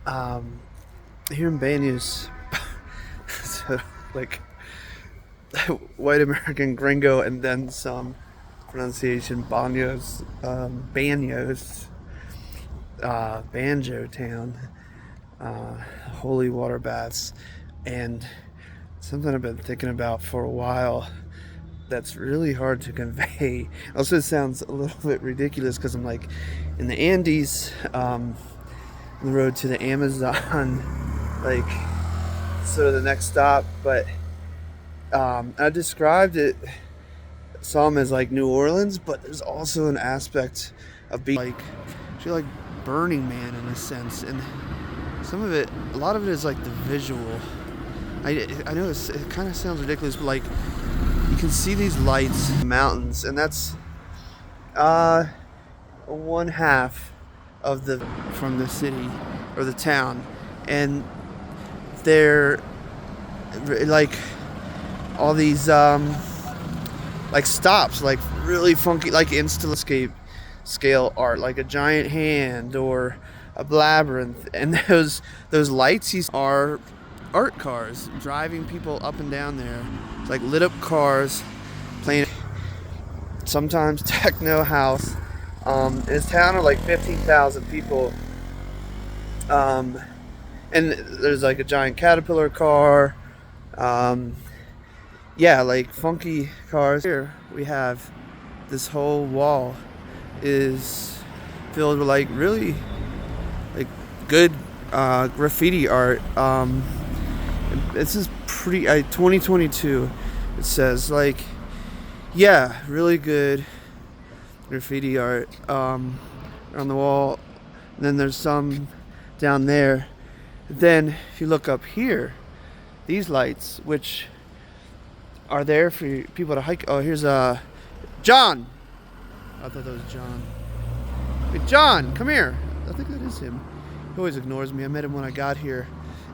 Um, Here in Banos, so like white American gringo and then some pronunciation, Banos, Banjo Town, uh, holy water baths, and something I've been thinking about for a while that's really hard to convey. Also, it sounds a little bit ridiculous because I'm like in the Andes, on the road to the Amazon, like sort of the next stop. But I described it some as like New Orleans, but there's also an aspect of being like, actually like Burning Man in a sense, and some of it, a lot of it is like the visual. I know it kind of sounds ridiculous, but like you can see these lights, mountains, and that's one half of the from the city or the town, and they're like all these like stops, like really funky, like installation scale art, like a giant hand or a labyrinth, and those lights are art cars driving people up and down there. It's like lit up cars playing sometimes techno house. In this town of like 15,000 people, and there's like a giant Caterpillar car, yeah, like funky cars. Here we have this whole wall is filled with like really like good graffiti art. This is pretty 2022. It says like, yeah, really good graffiti art on the wall. And then there's some down there. Then if you look up here, these lights, which are there for people to hike. Oh, here's John. I thought that was John. Hey, John, come here. I think that is him. He always ignores me. I met him when I got here.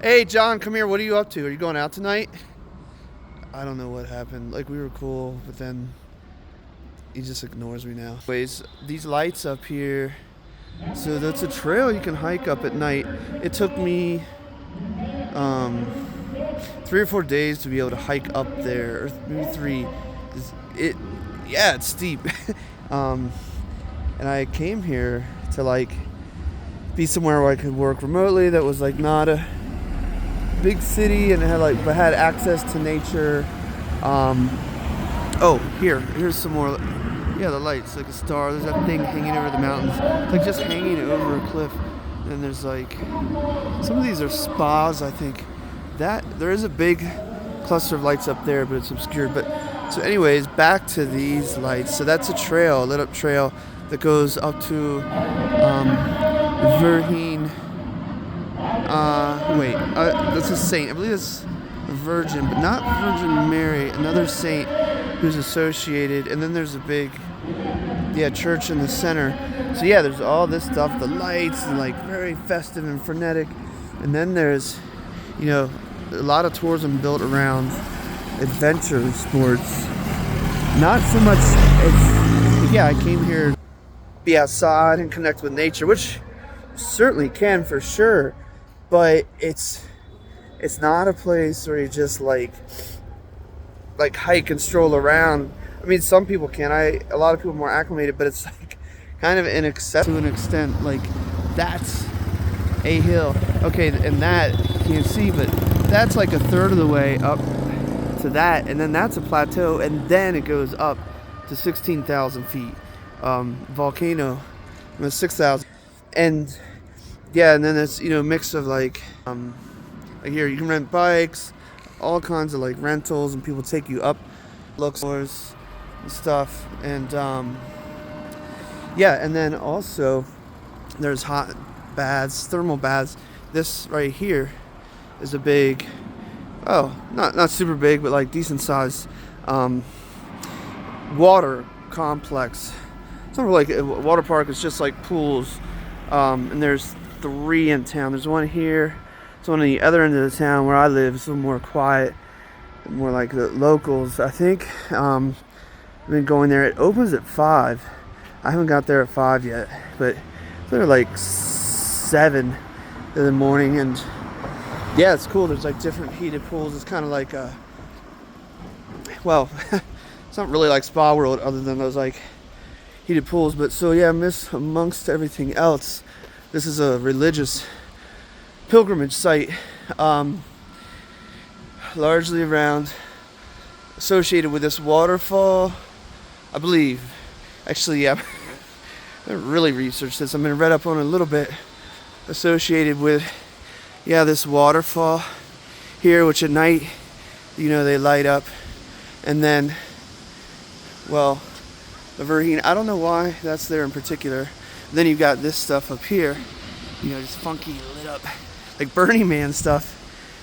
Hey, John, come here. What are you up to? Are you going out tonight? I don't know what happened. Like, we were cool, but then he just ignores me now. Anyways, these lights up here. So that's a trail you can hike up at night. It took me 3 or 4 days to be able to hike up there, or maybe 3. It's steep. And I came here to like be somewhere where I could work remotely that was like not a big city and but had access to nature. Here's some more. Yeah, the lights, like a star. There's that thing hanging over the mountains, like just hanging over a cliff. And there's like some of these are spas, I think. That there is a big cluster of lights up there, but it's obscured. But so, anyways, back to these lights. So that's a trail, a lit up trail that goes up to Virgin. That's a saint. I believe it's a virgin, but not Virgin Mary. Another saint who's associated. And then there's a big, church in the center. So yeah, there's all this stuff, the lights, and like very festive and frenetic. And then there's, a lot of tourism built around adventure sports. Not so much. I came here to be outside and connect with nature, which certainly can for sure. But it's not a place where you just like hike and stroll around. I mean, some people can. A lot of people are more acclimated, but it's like kind of to an extent. Like that's a hill. Okay, and that you can't see, but that's like a third of the way up to that, and then that's a plateau, and then it goes up to 16,000 feet. Volcano, 6,000, and and then it's mix of like here you can rent bikes, all kinds of like rentals, and people take you up, stores and stuff, and and then also there's hot baths, thermal baths. This right here is a big, not super big, but like decent size water complex. It's not like a water park. It's just like pools, and there's 3 in town. There's one here. There's one on the other end of the town where I live. It's a little more quiet, more like the locals, I think. I've been going there. It opens at 5. I haven't got there at 5 yet, but they're like 7. in the morning, and yeah, it's cool. There's like different heated pools. It's kind of like well, it's not really like Spa World other than those like heated pools. But so yeah, amongst everything else, this is a religious pilgrimage site, largely around associated with this waterfall, I believe. Actually, yeah, I haven't really researched this. I'm gonna read up on it a little bit. Associated with, yeah, this waterfall here, which at night, they light up. And then, well, the Verheen, I don't know why that's there in particular. Then you've got this stuff up here, just funky lit up, like Burning Man stuff.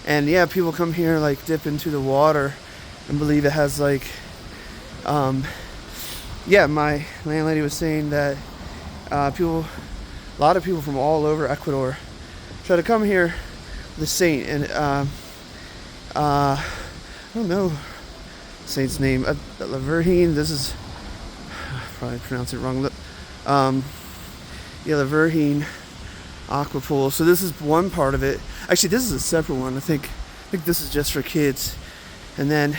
And yeah, people come here, like dip into the water and believe it has like, yeah, my landlady was saying that a lot of people from all over Ecuador try to come here, the saint, and I don't know the saint's name, La Verheen. This is probably pronounce it wrong. Yeah, La Verheen Aqua Pool. So this is one part of it. Actually, this is a separate one. I think this is just for kids. And then,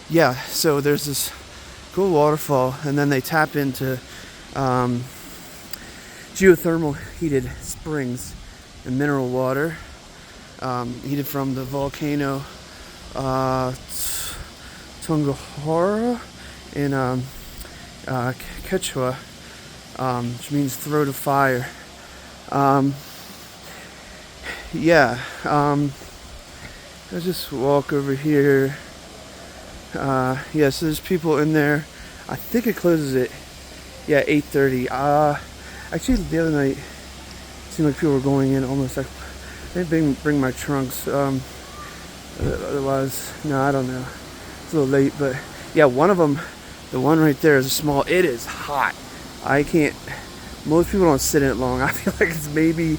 yeah, so there's this cool waterfall, and then they tap into geothermal heated springs and mineral water, heated from the volcano Tungahara in Quechua, which means throat of fire. Yeah, I'll just walk over here. Yeah, so there's people in there. I think it closes at 8:30. Actually, the other night it seemed like people were going in almost like they didn't bring my trunks. Otherwise, no, I don't know. It's a little late, but yeah, one of them, the one right there, is a small. It is hot. I can't. Most people don't sit in it long. I feel like it's maybe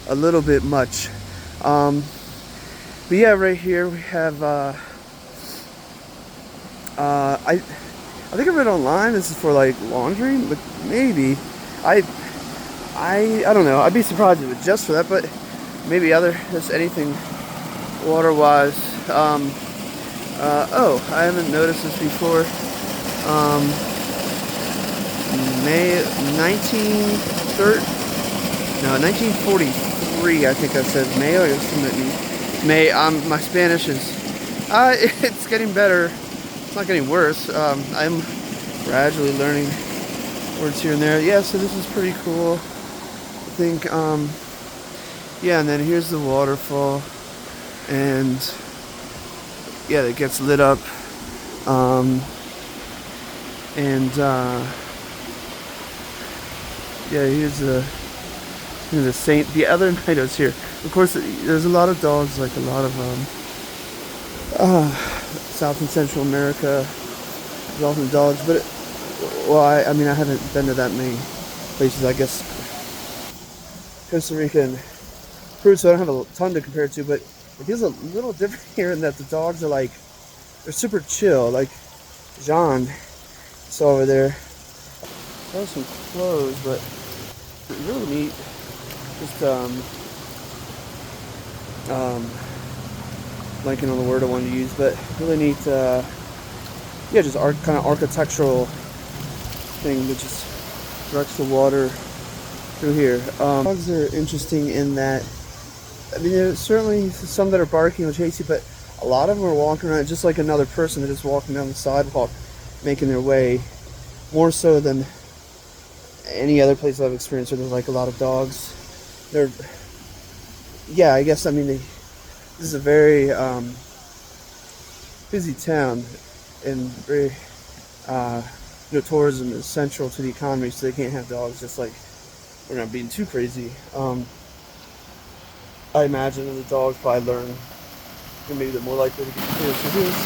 a little bit much. But yeah, right here we have. I think I read online this is for like laundry, but maybe I don't know. I'd be surprised if it was just for that, but maybe just anything water-wise. Oh, I haven't noticed this before. May 1943. I think I said May or something. May. My Spanish is. It's getting better. It's not getting worse. I'm gradually learning words here and there. Yeah, so this is pretty cool. I think, yeah, and then here's the waterfall. And, yeah, it gets lit up. Yeah, here's the saint. The other night I was here. Of course, there's a lot of dogs, like a lot of, South and Central America, there's often dogs, but I mean, I haven't been to that many places. I guess Costa Rica and Peru, so I don't have a ton to compare it to, but it feels a little different here in that the dogs are like, they're super chill, like John saw over there. I have some clothes, but really neat. Just blanking on the word I wanted to use, but really neat. Yeah, just kind of architectural thing that just directs the water through here. Dogs are interesting in that, I mean, there's certainly some that are barking or chasing, but a lot of them are walking around just like another person. They're just walking down the sidewalk, making their way, more so than any other place I've experienced where there's like a lot of dogs. Yeah, I guess, I mean, this is a very busy town, and very, tourism is central to the economy, so they can't have dogs, just like, we're not being too crazy. I imagine that the dogs probably learn, and maybe they're more likely to get killed. So here's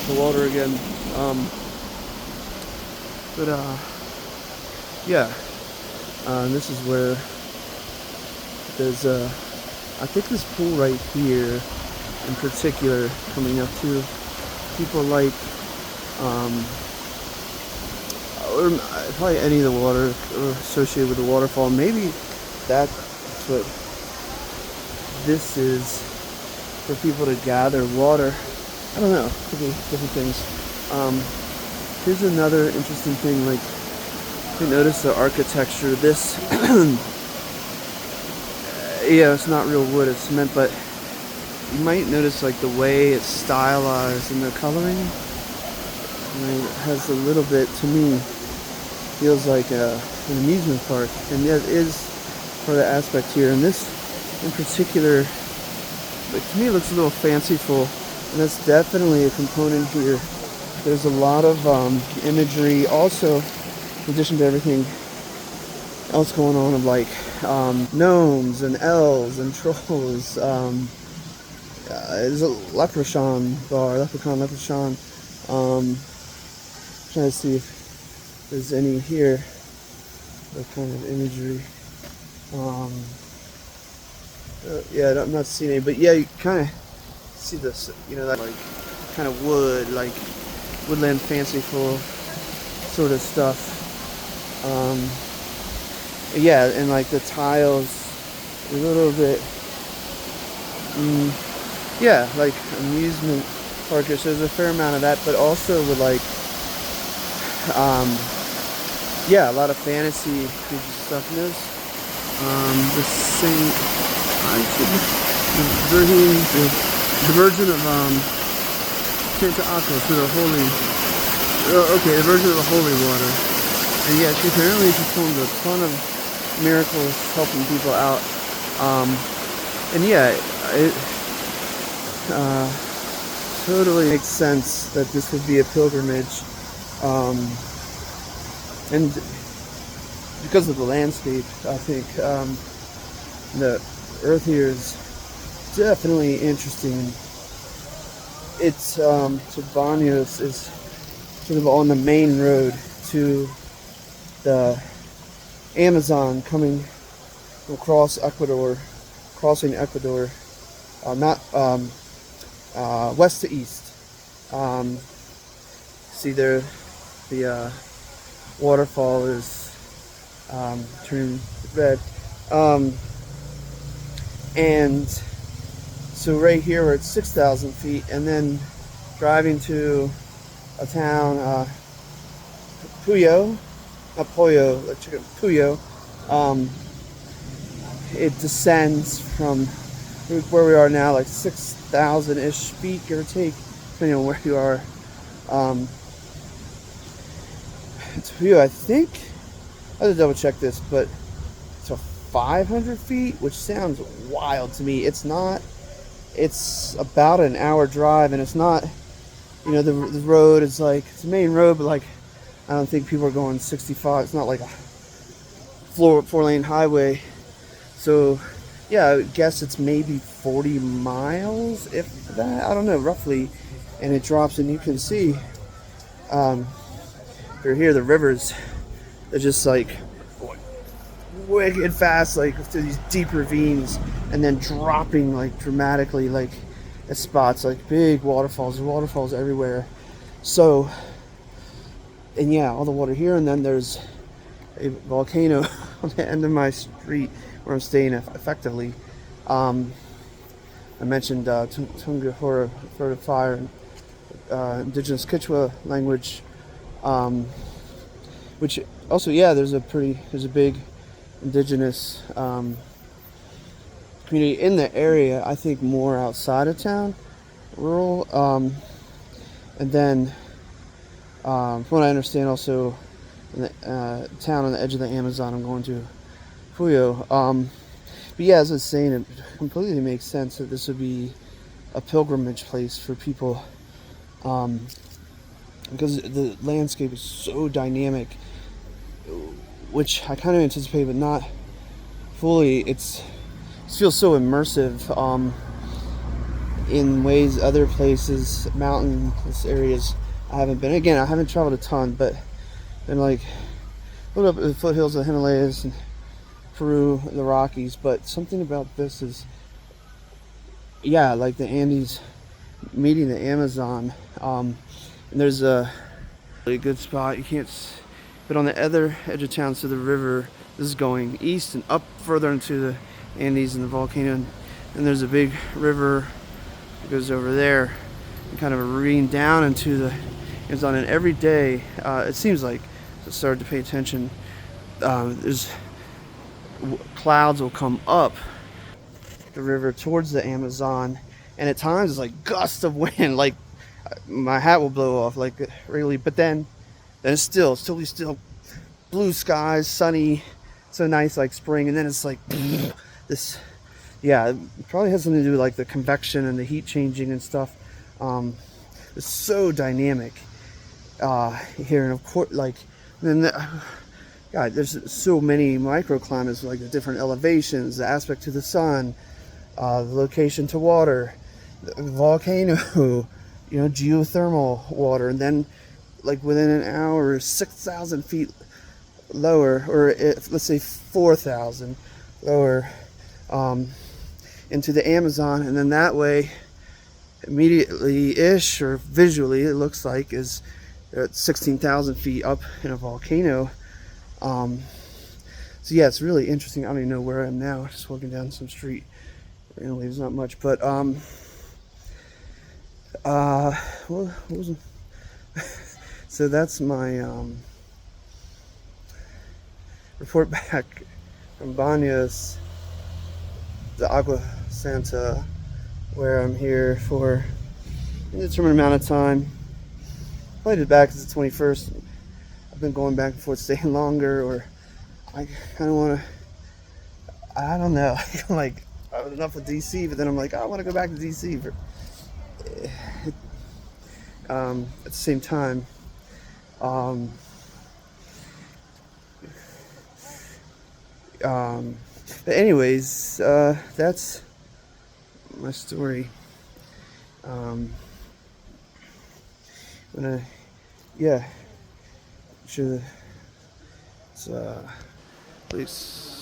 the water again. Yeah, this is where there's I think this pool right here in particular coming up to people like or probably any of the water associated with the waterfall. Maybe that's what this is for people to gather water. I don't know, could be different things. Here's another interesting thing, like, you notice the architecture. This, yeah, it's not real wood, it's cement, but you might notice like the way it's stylized and the coloring. It has a little bit, to me, feels like an amusement park, and that is part of the aspect here. And this, in particular, like, to me, it looks a little fanciful, and that's definitely a component here. There's a lot of imagery, also, in addition to everything else going on, of like gnomes and elves and trolls. There's a leprechaun bar, leprechaun. Trying to see if there's any here, that kind of imagery. Yeah, I'm not seeing any, but yeah, you kind of see this, you know, that like kind of wood, like woodland fanciful sort of stuff. Yeah, and like the tiles, a little bit, yeah, like amusement park. So there's a fair amount of that, but also with like, yeah, a lot of fantasy creature stuff in this. The Saint, the Virgin of Santa Aqua, for the holy, okay, the Virgin of the Holy Water. And yeah, she apparently performed a ton of miracles helping people out. And yeah, it totally makes sense that this would be a pilgrimage. And because of the landscape, I think the earth here is definitely interesting. It's so Banos is sort of on the main road to the Amazon, coming across Ecuador, crossing Ecuador, not west to east. See there, the waterfall is turning red, and so right here we're at 6,000 feet, and then driving to a town, Puyo, not Pollo, like chicken, Puyo. It descends from where we are now, like 6,000-ish feet, give or take, depending on where you are. To Puyo, I think, I have to double check this, but it's 500 feet, which sounds wild to me. It's not. It's about an hour drive, and it's not, you know, the road is like, it's a main road, but like, I don't think people are going 65. It's not like a four-lane highway. So yeah, I would guess it's maybe 40 miles, if that, I don't know, roughly. And it drops, and you can see, if you're here, the rivers, they're just like wicked fast, like through these deep ravines, and then dropping like dramatically, like at spots, like big waterfalls everywhere. So, and yeah, all the water here, and then there's a volcano on the end of my street where I'm staying, effectively. I mentioned Tungahora for the fire, indigenous Quechua language, which also, yeah, there's a big indigenous community in the area. I think more outside of town, rural, and then from what I understand, also in the town on the edge of the Amazon I'm going to, Puyo. But yeah, as I was saying, it completely makes sense that this would be a pilgrimage place for people, because the landscape is so dynamic, which I kind of anticipate, but not fully. It feels so immersive in ways other places, mountainous areas, I haven't been. Again, I haven't traveled a ton, but been like a little up at the foothills of the Himalayas and Peru, the Rockies. But something about this is, yeah, like the Andes meeting the Amazon. And there's a really good spot. You can't, but on the other edge of town, so the river, This is going east and up further into the Andes and the volcano. And there's a big river that goes over there and kind of a ravine down into the Amazon. And every day, it seems like, I started to pay attention, there's clouds will come up the river towards the Amazon, and at times it's like gusts of wind, like my hat will blow off, like really. But then it's totally still, blue skies, sunny, so nice, like spring. And then it's like this, yeah, it probably has something to do with like the convection and the heat changing and stuff. It's so dynamic here, and of course, like then God, there's so many microclimates, like the different elevations, the aspect to the sun, the location to water, the volcano, geothermal water, and then like within an hour, 6,000 feet lower, or let's say 4,000 lower, into the Amazon, and then that way, immediately-ish or visually, it looks like is at 16,000 feet up in a volcano. So yeah, it's really interesting. I don't even know where I am now. Just walking down some street. Randomly, there's not much, but what was it? So that's my report back from Banos de Agua Santa, where I'm here for an indeterminate amount of time. Played it back as the 21st. I've been going back and forth, staying longer, or I kind of want to, I don't know, like, I was enough with DC, but then I'm like, I want to go back to DC. At the same time, but anyways, that's my story. Yeah, sure. It's please.